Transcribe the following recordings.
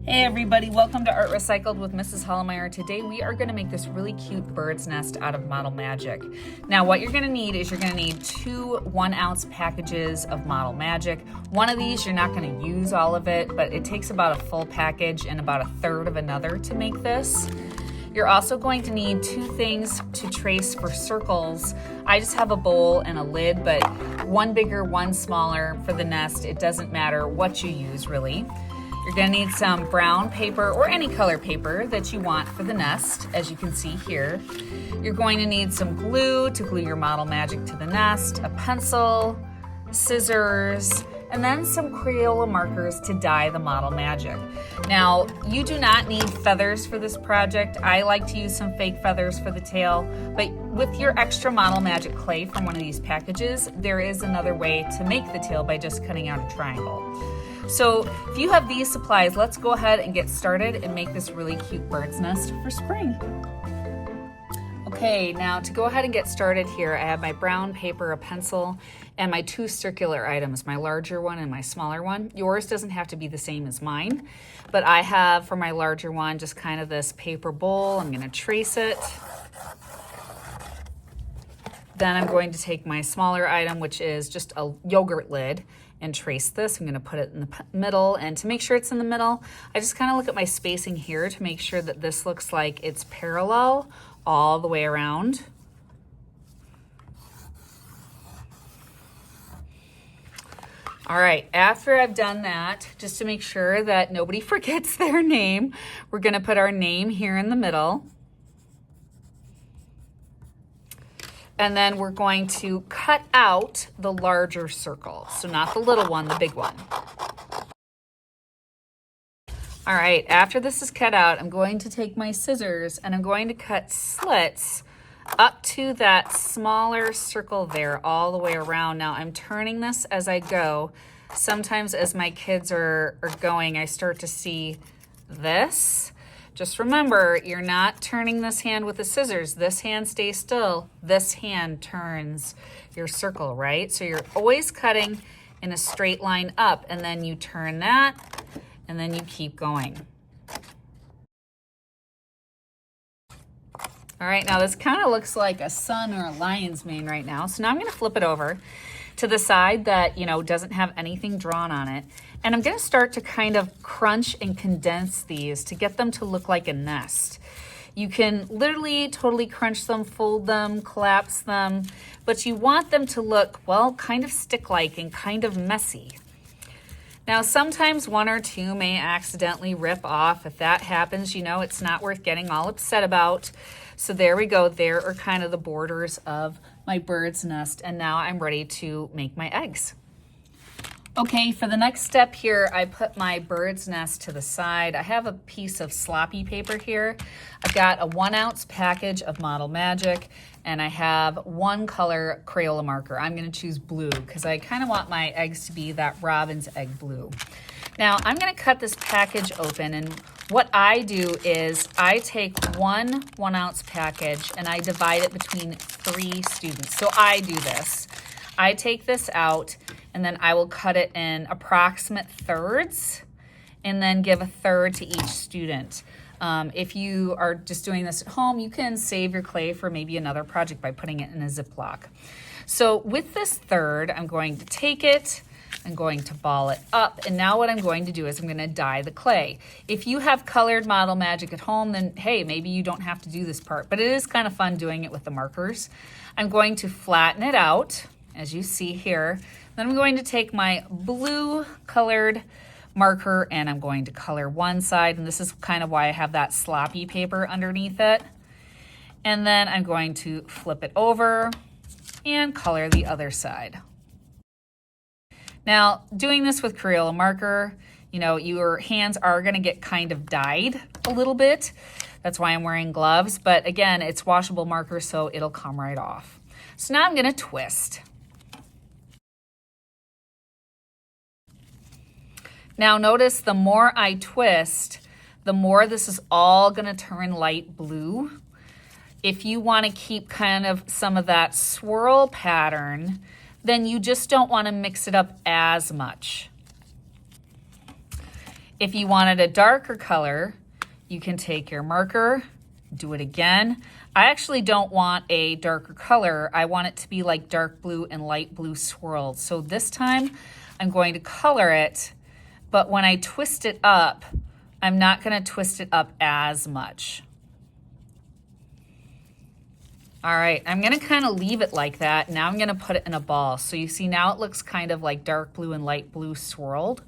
Hey everybody, welcome to Art Recycled with Mrs. Hollemeyer. Today we are going to make this really cute bird's nest out of Model Magic. Now what you're going to need is you're going to need two 1-ounce packages of Model Magic. One of these, you're not going to use all of it, but it takes about a full package and about a third of another to make this. You're also going to need two things to trace for circles. I just have a bowl and a lid, but one bigger, one smaller for the nest. It doesn't matter what you use really. You're going to need some brown paper or any color paper that you want for the nest, as you can see here. You're going to need some glue to glue your Model Magic to the nest, a pencil, scissors, and then some Crayola markers to dye the Model Magic. Now, you do not need feathers for this project. I like to use some fake feathers for the tail, but with your extra Model Magic clay from one of these packages, there is another way to make the tail by just cutting out a triangle. So if you have these supplies, let's go ahead and get started and make this really cute bird's nest for spring. Okay, now to go ahead and get started here, I have my brown paper, a pencil, and my two circular items, my larger one and my smaller one. Yours doesn't have to be the same as mine, but I have for my larger one just kind of this paper bowl. I'm going to trace it. Then I'm going to take my smaller item, which is just a yogurt lid, and trace this. I'm going to put it in the middle, and to make sure it's in the middle, I just kind of look at my spacing here to make sure that this looks like it's parallel all the way around. All right, after I've done that, just to make sure that nobody forgets their name, we're going to put our name here in the middle. And then we're going to cut out the larger circle. So not the little one, the big one. All right, after this is cut out, I'm going to take my scissors and I'm going to cut slits up to that smaller circle there all the way around. Now I'm turning this as I go. Sometimes as my kids are going, I start to see this. Just remember, you're not turning this hand with the scissors. This hand stays still. This hand turns your circle, right? So you're always cutting in a straight line up, and then you turn that, and then you keep going. All right, now this kind of looks like a sun or a lion's mane right now. So now I'm going to flip it over to the side that, doesn't have anything drawn on it. And I'm going to start to kind of crunch and condense these to get them to look like a nest. You can literally totally crunch them, fold them, collapse them, but you want them to look, well, kind of stick-like and kind of messy. Now, sometimes one or two may accidentally rip off. If that happens, it's not worth getting all upset about. So there we go. There are kind of the borders of my bird's nest. And now I'm ready to make my eggs. Okay, for the next step here, I put my bird's nest to the side. I have a piece of sloppy paper here. I've got a 1-ounce package of Model Magic, and I have one color Crayola marker. I'm going to choose blue because I kind of want my eggs to be that robin's egg blue. Now, I'm going to cut this package open, and what I do is I take one 1-ounce package and I divide it between 3 students. So I do this. I take this out, and then I will cut it in approximate thirds and then give a third to each student. If you are just doing this at home, you can save your clay for maybe another project by putting it in a Ziploc. So with this third, I'm going to take it, I'm going to ball it up, and now what I'm going to do is I'm going to dye the clay. If you have colored Model Magic at home, then hey, maybe you don't have to do this part, but it is kind of fun doing it with the markers. I'm going to flatten it out, as you see here. Then I'm going to take my blue colored marker and I'm going to color one side, and this is kind of why I have that sloppy paper underneath it. And then I'm going to flip it over and color the other side. Now, doing this with Crayola marker, your hands are going to get kind of dyed a little bit. That's why I'm wearing gloves, but again, it's washable marker, so it'll come right off. So now I'm going to twist. Now notice the more I twist, the more this is all going to turn light blue. If you want to keep kind of some of that swirl pattern, then you just don't want to mix it up as much. If you wanted a darker color, you can take your marker, do it again. I actually don't want a darker color. I want it to be like dark blue and light blue swirled. So this time I'm going to color it, but when I twist it up, I'm not going to twist it up as much. All right, I'm going to kind of leave it like that. Now I'm going to put it in a ball. So you see now it looks kind of like dark blue and light blue swirled.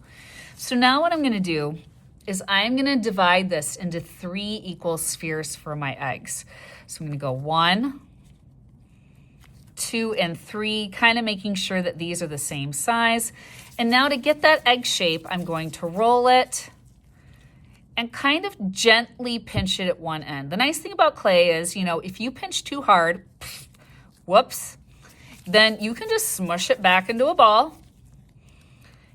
So now what I'm going to do is I'm going to divide this into 3 equal spheres for my eggs. So I'm going to go 1, 2, and 3, kind of making sure that these are the same size. And now to get that egg shape, I'm going to roll it and kind of gently pinch it at one end. The nice thing about clay is, you know, if you pinch too hard, whoops, then you can just smush it back into a ball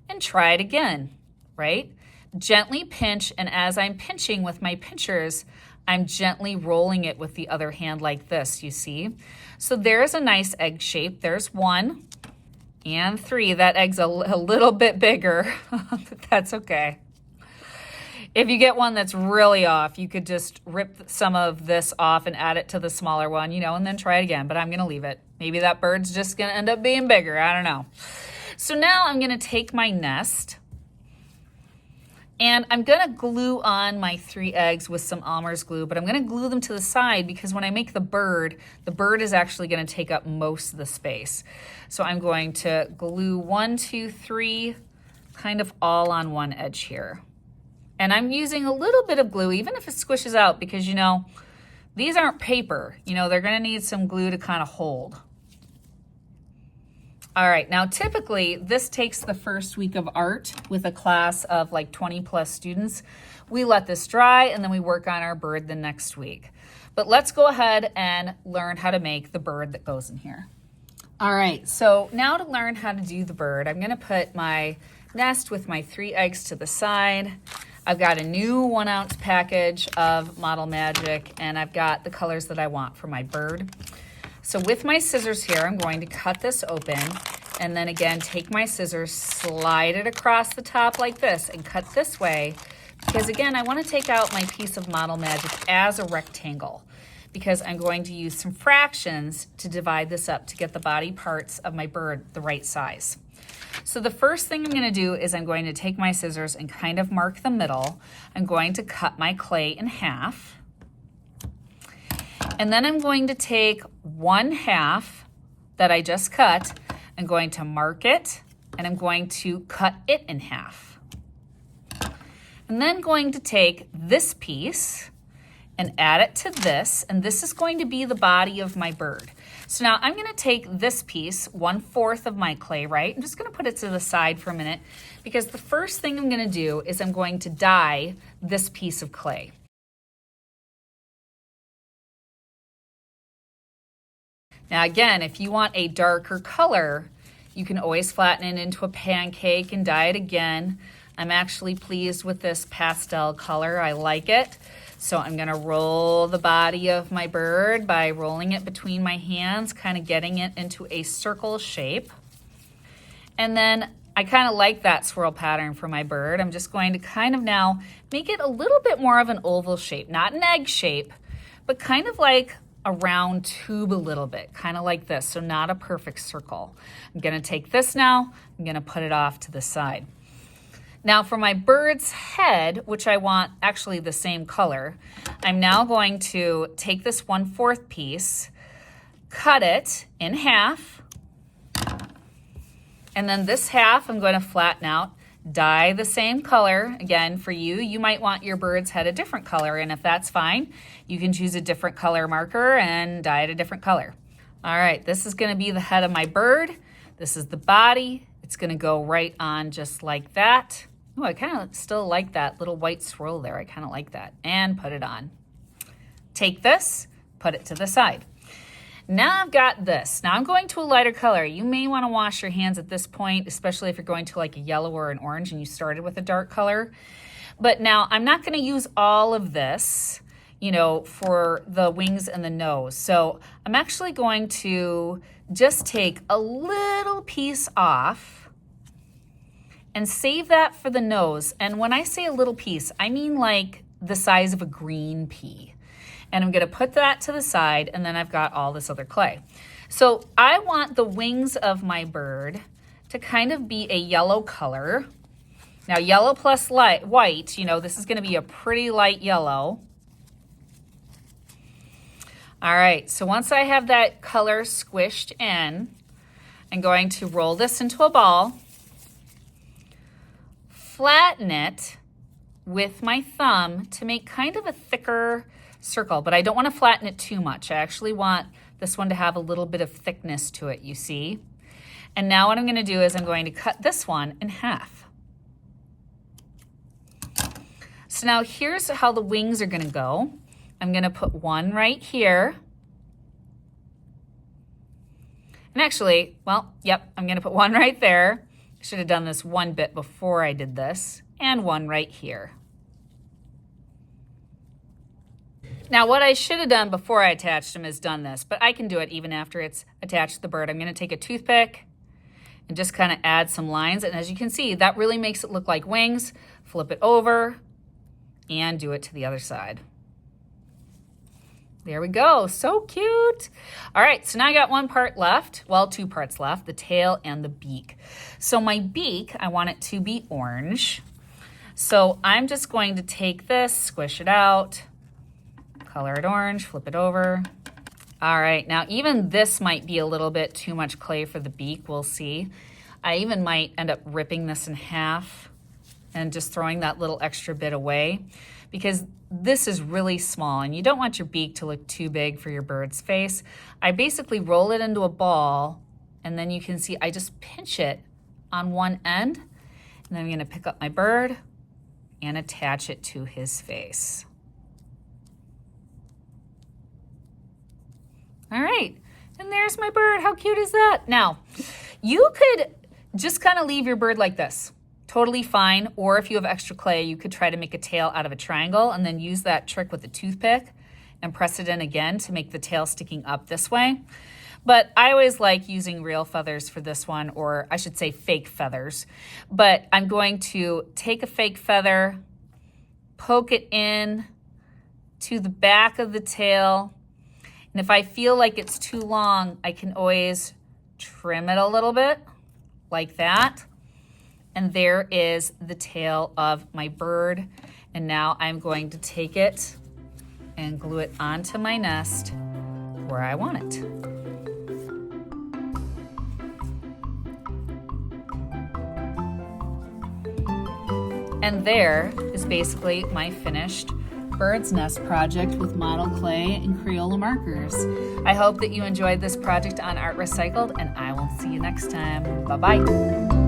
and try it again, right? Gently pinch, and as I'm pinching with my pinchers, I'm gently rolling it with the other hand like this, you see? So there's a nice egg shape. There's 1 and 3. That egg's a little bit bigger, but that's okay. If you get one that's really off, you could just rip some of this off and add it to the smaller one, you know, and then try it again, but I'm gonna leave it. Maybe that bird's just gonna end up being bigger, I don't know. So now I'm gonna take my nest and I'm gonna glue on my 3 eggs with some Elmer's glue, but I'm gonna glue them to the side because when I make the bird is actually gonna take up most of the space. So I'm going to glue 1, 2, 3, kind of all on one edge here. And I'm using a little bit of glue, even if it squishes out, because you know, these aren't paper. You know, they're gonna need some glue to kind of hold. All right, now typically this takes the first week of art with a class of like 20 plus students. We let this dry and then we work on our bird the next week. But let's go ahead and learn how to make the bird that goes in here. All right, so now to learn how to do the bird, I'm gonna put my nest with my 3 eggs to the side. I've got a new 1 ounce package of Model Magic and I've got the colors that I want for my bird. So with my scissors here, I'm going to cut this open and then again, take my scissors, slide it across the top like this and cut this way because again, I want to take out my piece of Model Magic as a rectangle because I'm going to use some fractions to divide this up to get the body parts of my bird the right size. So the first thing I'm going to do is I'm going to take my scissors and kind of mark the middle. I'm going to cut my clay in half. And then I'm going to take 1/2 that I just cut. I'm going to mark it and I'm going to cut it in half. And then going to take this piece and add it to this, and this is going to be the body of my bird. So now I'm gonna take this piece, 1/4 of my clay, right? I'm just gonna put it to the side for a minute because the first thing I'm gonna do is I'm going to dye this piece of clay. Now again, if you want a darker color, you can always flatten it into a pancake and dye it again. I'm actually pleased with this pastel color, I like it. So I'm gonna roll the body of my bird by rolling it between my hands, kind of getting it into a circle shape. And then I kind of like that swirl pattern for my bird. I'm just going to kind of now make it a little bit more of an oval shape, not an egg shape, but kind of like a round tube a little bit, kind of like this, so not a perfect circle. I'm gonna take this now, I'm gonna put it off to the side. Now for my bird's head, which I want actually the same color, I'm now going to take this 1/4 piece, cut it in half, and then this half I'm going to flatten out, dye the same color. Again, for you, you might want your bird's head a different color, and if that's fine, you can choose a different color marker and dye it a different color. All right, this is gonna be the head of my bird. This is the body. It's gonna go right on just like that. Oh, I kind of still like that little white swirl there. I kind of like that. And put it on. Take this, put it to the side. Now I've got this. Now I'm going to a lighter color. You may want to wash your hands at this point, especially if you're going to like a yellow or an orange and you started with a dark color. But now I'm not going to use all of this, you know, for the wings and the nose. So I'm actually going to just take a little piece off and save that for the nose. And when I say a little piece, I mean like the size of a green pea. And I'm gonna put that to the side, and then I've got all this other clay. So I want the wings of my bird to kind of be a yellow color. Now yellow plus white, you know, this is gonna be a pretty light yellow. All right, so once I have that color squished in, I'm going to roll this into a ball, flatten it with my thumb to make kind of a thicker circle, but I don't want to flatten it too much. I actually want this one to have a little bit of thickness to it, you see? And now what I'm going to do is I'm going to cut this one in half. So now here's how the wings are going to go. I'm going to put one right here. And actually, well, yep, I'm going to put one right there. I should have done this one bit before I did this, and one right here. Now what I should have done before I attached them is done this, but I can do it even after it's attached to the bird. I'm gonna take a toothpick and just kind of add some lines. And as you can see, that really makes it look like wings. Flip it over and do it to the other side. There we go, so cute. All right, so now I got one part left, well, two parts left, the tail and the beak. So my beak, I want it to be orange. So I'm just going to take this, squish it out, color it orange, flip it over. All right, now even this might be a little bit too much clay for the beak, we'll see. I even might end up ripping this in half and just throwing that little extra bit away because this is really small and you don't want your beak to look too big for your bird's face. I basically roll it into a ball and then you can see I just pinch it on one end and then I'm gonna pick up my bird and attach it to his face. All right, and there's my bird. How cute is that? Now, you could just kind of leave your bird like this. Totally fine. Or if you have extra clay, you could try to make a tail out of a triangle and then use that trick with a toothpick and press it in again to make the tail sticking up this way. But I always like using real feathers for this one, or I should say fake feathers. But I'm going to take a fake feather, poke it in to the back of the tail. And if I feel like it's too long, I can always trim it a little bit like that. And there is the tail of my bird. And now I'm going to take it and glue it onto my nest where I want it. And there is basically my finished bird's nest project with model clay and Crayola markers. I hope that you enjoyed this project on Art Recycled, and I will see you next time. Bye-bye.